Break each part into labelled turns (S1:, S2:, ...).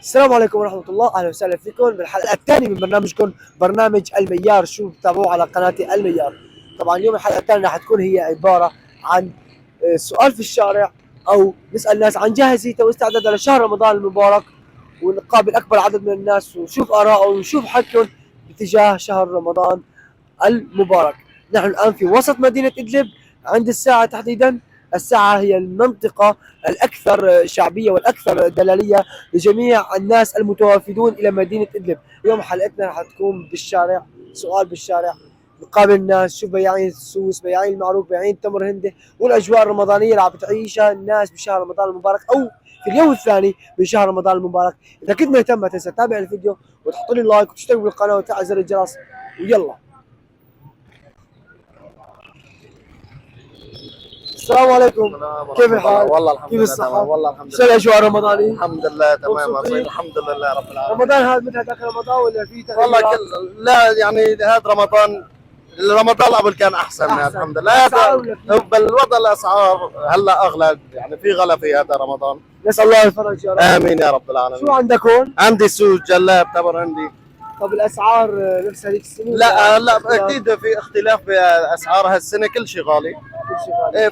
S1: السلام عليكم ورحمة الله، أهلا وسهلا فيكم بالحلقة الثانية من برنامجكم برنامج الميار. شو بتابعوه على قناتي الميار. طبعا اليوم الحلقة الثانية راح تكون هي عبارة عن سؤال في الشارع، أو نسأل الناس عن جاهزيته واستعدادها لشهر رمضان المبارك، ونقابل أكبر عدد من الناس ونشوف آرائهم ونشوف حكيهم باتجاه شهر رمضان المبارك. نحن الآن في وسط مدينة إدلب، عند الساعة تحديدا. الساعة هي المنطقة الأكثر شعبية والأكثر دلالية لجميع الناس المتوافدون إلى مدينة إدلب. اليوم حلقتنا راح تكون بالشارع، سؤال بالشارع، نقابل الناس، شوف بياعين السوس، بياعين المعروف، بياعين التمر هندي، والأجواء الرمضانية اللي عم بتعيشها الناس بشهر رمضان المبارك، أو في اليوم الثاني من شهر رمضان المبارك. إذا كنت مهتم ما تنسى تتابع الفيديو وتحط لي لايك وتشترك بالقناة وتفعل زر الجرس، ويلا. السلام عليكم. كيف الحال؟
S2: والله الحمد
S1: كيف
S2: لله
S1: الصحة؟
S2: تمام. والله الحمد
S1: شو
S2: لله.
S1: الأجواء الرمضانية؟
S2: الحمد لله تمام يا
S1: مبسوطين؟
S2: سيدي. الحمد لله رب العالمين.
S1: رمضان هذا مثل هذاك رمضان ولا في تغييرات؟
S2: والله لا يعني هذا رمضان قبل كان احسن, يعني الحمد لله. بالوضع الاسعار هلا اغلى، يعني في غلا في هذا رمضان.
S1: نسأل الله الفرج يا رب.
S2: امين يا رب العالمين.
S1: شو عندك هون؟
S2: عندي سوس جلاب تمر هندي.
S1: طب الأسعار نفس هذيك السنة؟
S2: لا اكيد في اختلاف باسعار هالسنه، كل شيء غالي.
S1: كل شيء غالي.
S2: ايه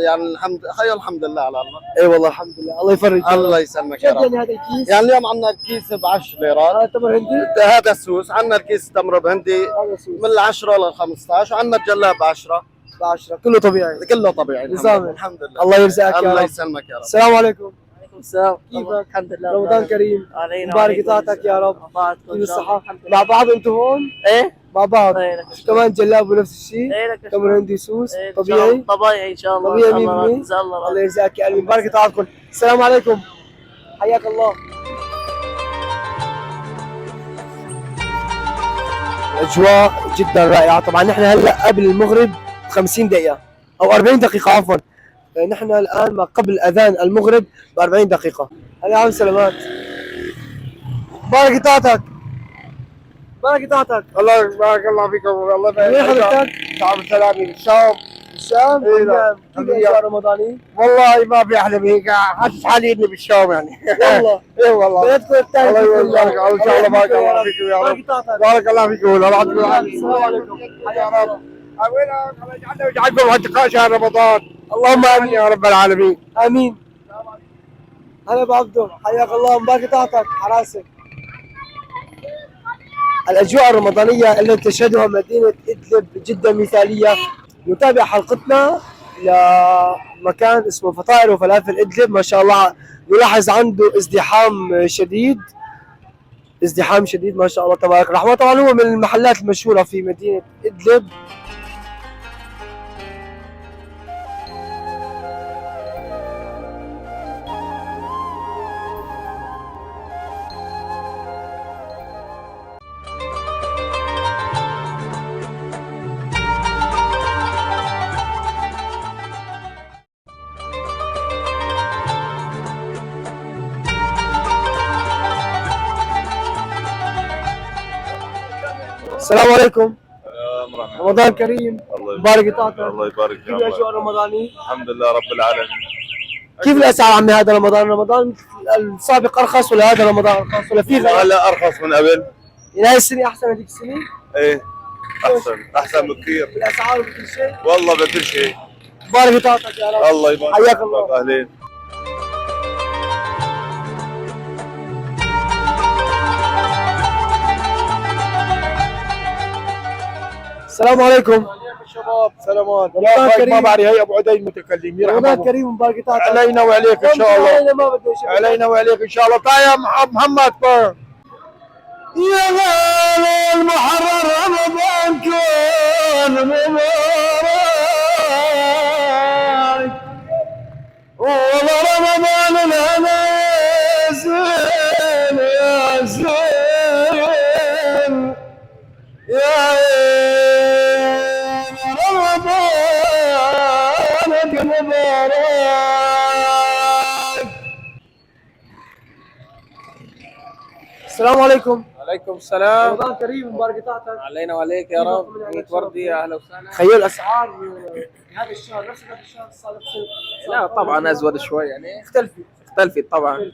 S2: يعني الحمد لله على الله.
S1: اي والله الحمد لله، الله يفرج.
S2: الله يسلمك يا
S1: كيف
S2: رب.
S1: يعني هذا الكيس؟
S2: يعني اليوم عندنا كيس ب 10 ليرات.
S1: هذا تمر هندي؟
S2: هذا السوس. عندنا الكيس تمر هندي
S1: هذا سوس
S2: من 10 ل 15، وعندنا الجلاب ب 10.
S1: ب 10 كله طبيعي.
S2: كله طبيعي.
S1: نظامي.
S2: الحمد لله.
S1: الله يرزقك يا رب.
S2: الله يسلمك يا رب.
S1: السلام عليكم.
S3: السلام.
S1: كيفك؟
S3: الحمد لله.
S1: رمضان كريم.
S3: علينا.
S1: مبارك طاعتك يا رب. كيف الصحة؟ مع بعض انتم هون؟
S3: ايه
S1: مع بعض.
S3: ايه
S1: كمان جلاب ونفس الشيء؟
S3: ايه لك
S1: تمر هندي سوس
S3: إيه
S1: طبيعي؟
S3: طبيعي ان شاء الله.
S1: طبيعي 100%.
S3: الله
S1: الله يرزقك يا قلبي، مبارك طاعتكم. السلام عليكم، حياك الله. اجواء جدا رائعه. طبعا نحن هلا قبل المغرب 50 دقيقه او 40 دقيقه عفوا. نحن الان ما قبل اذان المغرب ب 40 دقيقه. هلا يا عم سلامات، بارك طاعتك، بارك طاعتك.
S2: الله بارك الله فيكم. الله
S1: وين حضرتك؟
S2: شعب سلامي الشام.
S1: الشام؟
S2: إيه لا.
S1: كيف الاجواء الرمضانيه؟
S2: والله ما في احلى من هيك، حاسس حالي اني بالشام يعني.
S1: والله
S2: اي والله.
S1: بلدكم الثاني.
S2: الله يبارك ان شاء الله. بارك الله فيكم يا رب.
S1: بارك طاعتك.
S2: بارك الله فيكم.
S1: السلام عليكم، حياك الله.
S2: يجعلكم اتقاء شهر رمضان.
S1: اللهم امين
S2: يا رب العالمين.
S1: امين. هلا ابو عبدو، حياك الله، مبارك طاعتك حراسك. الاجواء الرمضانيه التي تشهدها مدينه ادلب جدا مثاليه. نتابع حلقتنا لمكان اسمه فطائر وفلافل ادلب. ما شاء الله نلاحظ عنده ازدحام شديد، ازدحام شديد ما شاء الله تبارك الرحمن. طبعا هو من المحلات المشهوره في مدينه ادلب. السلام عليكم. رمضان كريم. مبارك طاعتك.
S4: الله يبارك
S1: كيف
S4: فيك.
S1: الاجواء الرمضانيه؟
S4: الحمد لله رب العالمين.
S1: كيف الاسعار عمي هذا رمضان؟ رمضان السابق ارخص ولا هذا رمضان ارخص ولا في غلا؟
S4: هلا ارخص من قبل.
S1: يعني هاي السنه احسن هذيك السنه؟
S4: ايه احسن بكثير.
S1: الاسعار وكل شيء؟
S4: والله بكل شيء.
S1: مبارك طاعتك يا رب.
S4: الله يبارك.
S1: حياك الله.
S4: اهلين.
S1: السلام عليكم.
S2: شباب سلامات.
S1: رمضان كريم.
S2: ما بعرف هي ابو عدي متكلم.
S1: رمضان كريم ومبارك طاعتك.
S2: علينا وعليك ان شاء الله.
S1: علينا ما بدي شيء.
S2: علينا وعليك ان شاء الله. تعال يا محمد. يا غالي المحرر رمضان كون مبارك، والله رمضان الهنا يا زين يا زين يا عين رمضانك مبارك.
S1: السلام عليكم.
S3: عليكم السلام.
S1: رمضان كريم ومبارك طاعتك.
S3: علينا وعليك يا رب. عيد وردي يا اهلا وسهلا.
S1: تخيل الاسعار هذا الشهر نفس هذا الشهر السابق.
S3: لا طبعا ازود شوي يعني.
S1: اختلفت.
S3: اختلفت طبعا.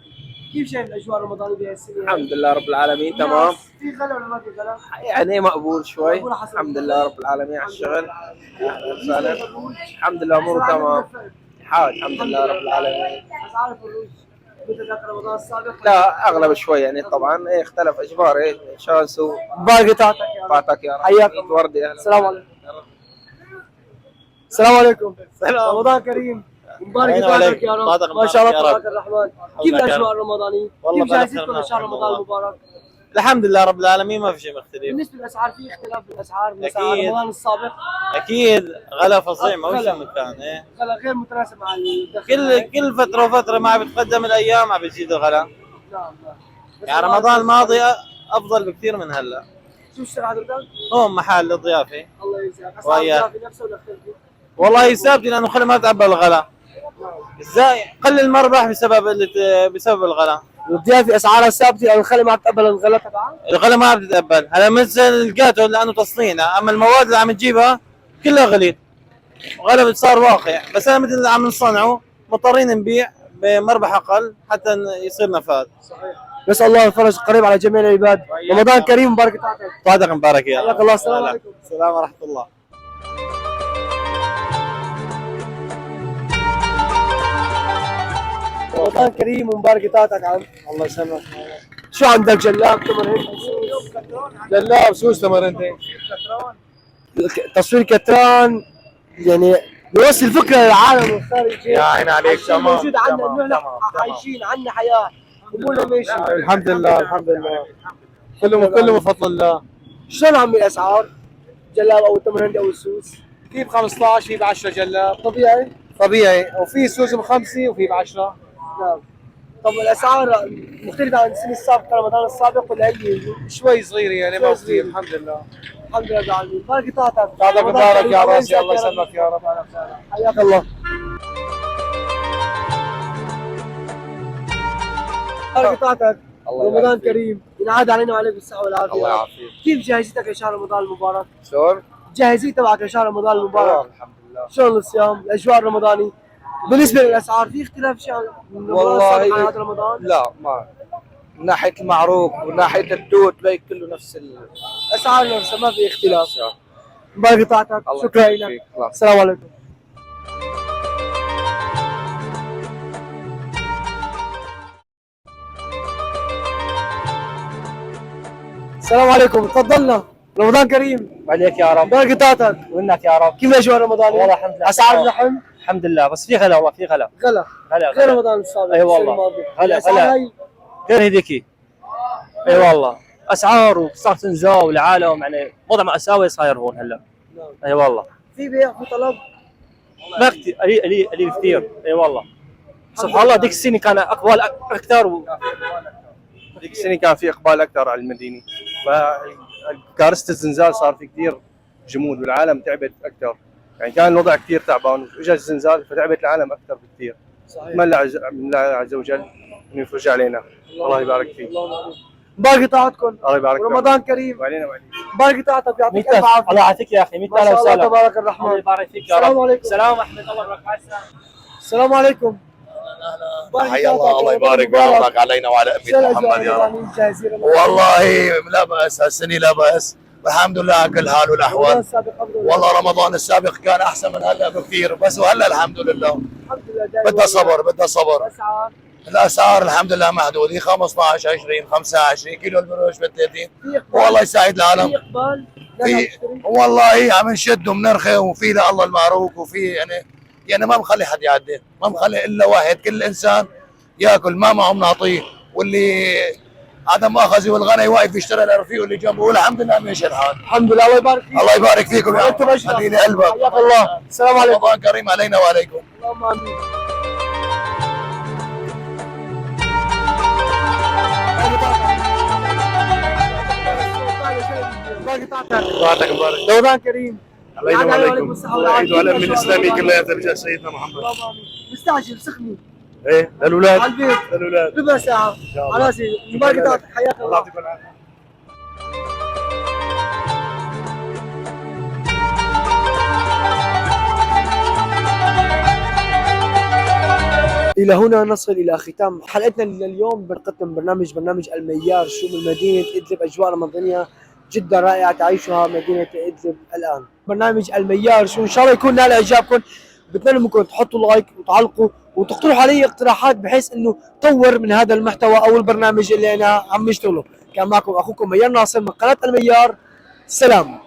S1: كيف شايف الاجواء الرمضانيه بهالسنه؟
S3: الحمد لله رب العالمين تمام.
S1: في غلا ولا ما في غلا؟
S3: يعني مقبول شوي.
S1: مقبول حسب
S3: الحمد لله رب العالمين على الشغل. أهلاً وسهلاً. الحمد لله اموره تمام. حاول الحمد لله رب العالمين.
S1: اسعار الفروج مثل ذاك رمضان السابق؟
S3: لا اغلب شوي يعني طبعا اختلف اجبار ان شاء الله سوء.
S1: باقي قطعتك يا رب.
S3: قطعتك يا رب.
S1: حياك
S3: عيد وردي. أهلاً.
S1: السلام عليكم. السلام عليكم. رمضان كريم. مبارك قطعتك يا رب. ما شاء الله تبارك الرحمن. كيف الاجواء الرمضانيه؟ كيف جاهزيتكم لشهر رمضان المبارك؟
S5: الحمد لله رب العالمين ما في شيء مختلف.
S1: بالنسبه للاسعار في اختلاف بالاسعار من
S5: أكيد.
S1: رمضان السابق؟
S5: اكيد غلا فظيع ما هو
S1: غلا.
S5: شيء مكان ايه.
S1: غلا غير متناسب مع الدخل.
S5: كل فتره وفتره ما بتقدم الايام عم بتزيد الغلا.
S1: نعم نعم.
S5: يعني رمضان الماضي افضل بكثير من هلا.
S1: شو اشتري حضرتك؟
S5: هون محل للضيافه.
S1: الله يجزاك. اسعار
S5: وياك.
S1: في نفسه ولا اختلفت؟
S5: والله ثابته لانه خلي ما تعبى الغلا. ازاي قل المربح بسبب الغلا.
S1: الضيافه اسعارها ثابته او الخلي ما بتقبل الغلا تبعها؟
S5: الغلا ما بتتقبل. هلا مثل الجاتو لانه تصنيع، اما المواد اللي عم تجيبها كلها غليت. غلا صار واقع، بس انا مثل اللي عم نصنعه مضطرين نبيع بمربح اقل حتى يصير نفاذ.
S1: صحيح. نسال الله الفرج قريب على جميع العباد. رمضان كريم مبارك قطعتك.
S5: طاعتك مبارك يا
S1: حياك الله. السلام عليكم.
S5: السلام ورحمه الله.
S1: رمضان كريم ومبارك قطعتك عم. الله يسلمك. شو عندك جلاب تمر هند؟
S2: جلاب سوس تمرنتين.
S1: تصوير كتران يعني بيوصل فكره للعالم الخارجي.
S2: يا عين عليك.
S1: الشيء
S2: تمام
S1: موجود عندنا
S2: تمام
S1: انه
S2: تمام
S1: احنا عايشين عندنا حياه امورنا ماشي.
S2: الحمد لله الحمد لله. كله من فضل الله.
S1: شلون عم الاسعار؟ جلاب او التمر هندي او السوس؟
S2: في ب 15 في ب 10 جلاب
S1: طبيعي؟
S2: طبيعي، وفي سوس ب5 وفي ب10.
S1: نعم. طب الاسعار مختلفه عن السنه السابقه رمضان السابق ولا هي؟
S2: شوي صغيره يعني
S1: شوي
S2: ما
S1: صغيرة.
S2: كثير الحمد لله.
S1: الحمد لله رب العالمين. بارك قطعتك.
S2: بعدك
S1: رمضان
S2: مبارك
S1: كريم.
S2: يا
S1: الله
S2: راسي. الله
S1: يجزاك
S2: يسلمك يا رب.
S1: حياك الله. بارك قطعتك. رمضان كريم ينعاد علينا وعليكم الصحة والعافية.
S2: الله يعافيك.
S1: كيف جاهزيتك لشهر رمضان المبارك؟
S2: شلون؟
S1: جاهزية تبعك لشهر رمضان المبارك؟
S2: الحمد لله.
S1: شلون الصيام؟ الأجواء الرمضانية؟ بالنسبة للأسعار في اختلاف شيء عن رمضان السابق عن هذا رمضان؟
S2: لا ما من ناحيه المعروف ومن ناحيه التوت تلاقي كله نفس
S1: أسعار نفسها ما في اختلاف. بارك قطعتك.
S2: الله
S1: شكرا
S2: يبارك
S1: لك.
S2: فيك. الله.
S1: السلام عليكم. السلام عليكم. تفضلنا. رمضان كريم.
S6: عليك يا رب.
S1: بارك قطعتك.
S6: وانك يا رب.
S1: كيف الأجواء الرمضانية؟
S6: والله الحمد لله.
S1: أسعار اللحم؟
S6: الحمد لله، بس في غلا والله في غلا.
S1: غلا.
S6: غلا
S1: غير
S6: غلا
S1: رمضان السابق.
S6: أي والله.
S1: السنة الماضية.
S6: غلا
S1: الأسعار
S6: غلا.
S1: هاي
S6: غير هذيك. اي والله اسعار وصارت تنزل والعالم يعني وضع مأساوي صاير هون هلا.
S1: نعم.
S6: اي والله
S1: في بيع في طلب.
S6: ما كثير قليل كثير. اي والله سبحان الله. ديك السنه كان اقبال اكثر
S2: ذيك السنه كان في اقبال اكثر على المدينه. كارثه الزلزال صار في كثير جمود والعالم تعبت اكثر. يعني كان الوضع كثير تعبان واجى الزلزال فتعبت العالم اكثر بكثير.
S1: صحيح.
S2: من الله عز وجل انه يفرج علينا. الله يبارك فيك.
S1: بارك طاعتكم.
S2: الله يبارك فيك.
S1: رمضان كريم.
S2: وعلينا وعليك.
S1: بارك طاعتك يعطيك الف
S6: الله
S1: عافيه.
S6: يعافيك يا اخي. 100
S1: ما شاء
S6: اهلا
S1: الله
S6: وسهلا.
S1: تبارك
S6: الله
S1: الرحمن.
S6: يبارك فيك يا
S1: السلام
S6: رب.
S1: عليكم.
S6: السلام ورحمه الله وبركاته.
S1: السلام عليكم. بارك
S4: حيا الله
S1: طاعتك.
S4: الله يبارك
S1: رمضان مبارك.
S4: ويعطيك علينا وعلى
S1: شو
S4: امة
S1: الأجواء
S4: محمد يا رب.
S1: الرمضانية جاهزين رمضان؟
S4: والله لا باس هالسنه لا باس والحمد لله على كل حال
S1: رمضان
S4: والاحوال.
S1: السابق أفضل.
S4: والله رمضان السابق كان احسن من هلا بكثير بس وهلا الحمد لله.
S1: الحمد لله دايما.
S4: بدها صبر بدها صبر.
S1: أسعار.
S4: الاسعار الحمد لله محدوده 15 20 25 كيلو البروش ب 30.
S1: في إقبال.
S4: والله يساعد العالم.
S1: في إقبال.
S4: في والله عم نشد وبنرخي وفي لله المعروف وفي يعني ما مخلي حد يعدي، ما مخلي الا واحد، كل انسان ياكل ما معه بنعطيه، واللي عدم مؤاخذه والغني واقف يشتري لرفيقه اللي جنبه والحمد لله ماشي الحال.
S1: الحمد لله. الله يبارك فيك.
S4: الله يبارك فيكم يا
S1: وأنتم
S4: رب.
S1: أجمل.
S4: خليني قلبك.
S1: حياك الله. السلام عليكم.
S4: رمضان كريم علينا وعليكم.
S1: اللهم آمين. بارك طاعتك.
S2: طاعتك مبارك.
S1: رمضان كريم.
S2: علينا
S1: علينا
S2: وعليكم.
S1: وعليكم الصحة والعافية.
S2: وعلى الامه الاسلاميه كلها بجاه سيدنا محمد.
S1: اللهم آمين. مستعجل سخني
S2: ايه للاولاد
S1: على البيت
S2: للاولاد.
S1: ربع ساعة.
S2: شاء الله.
S1: على راسي. مبارك طاعتك. حياك
S2: الله
S1: الله.
S2: يعطيكم العافيه.
S1: إلى هنا نصل إلى ختام حلقتنا لليوم. بنقدم برنامج الميار شو من مدينة إدلب. أجواء رمضانية جدا رائعة تعيشها مدينة إدلب الآن. برنامج الميار شو إن شاء الله يكون نال إعجابكم. بتمنى منكم تحطوا لايك وتعلقوا وتقترحوا علي اقتراحات بحيث إنه طور من هذا المحتوى أو البرنامج اللي أنا عم نشتغله. كان معكم أخوكم ميار ناصر من قناة الميار. سلام.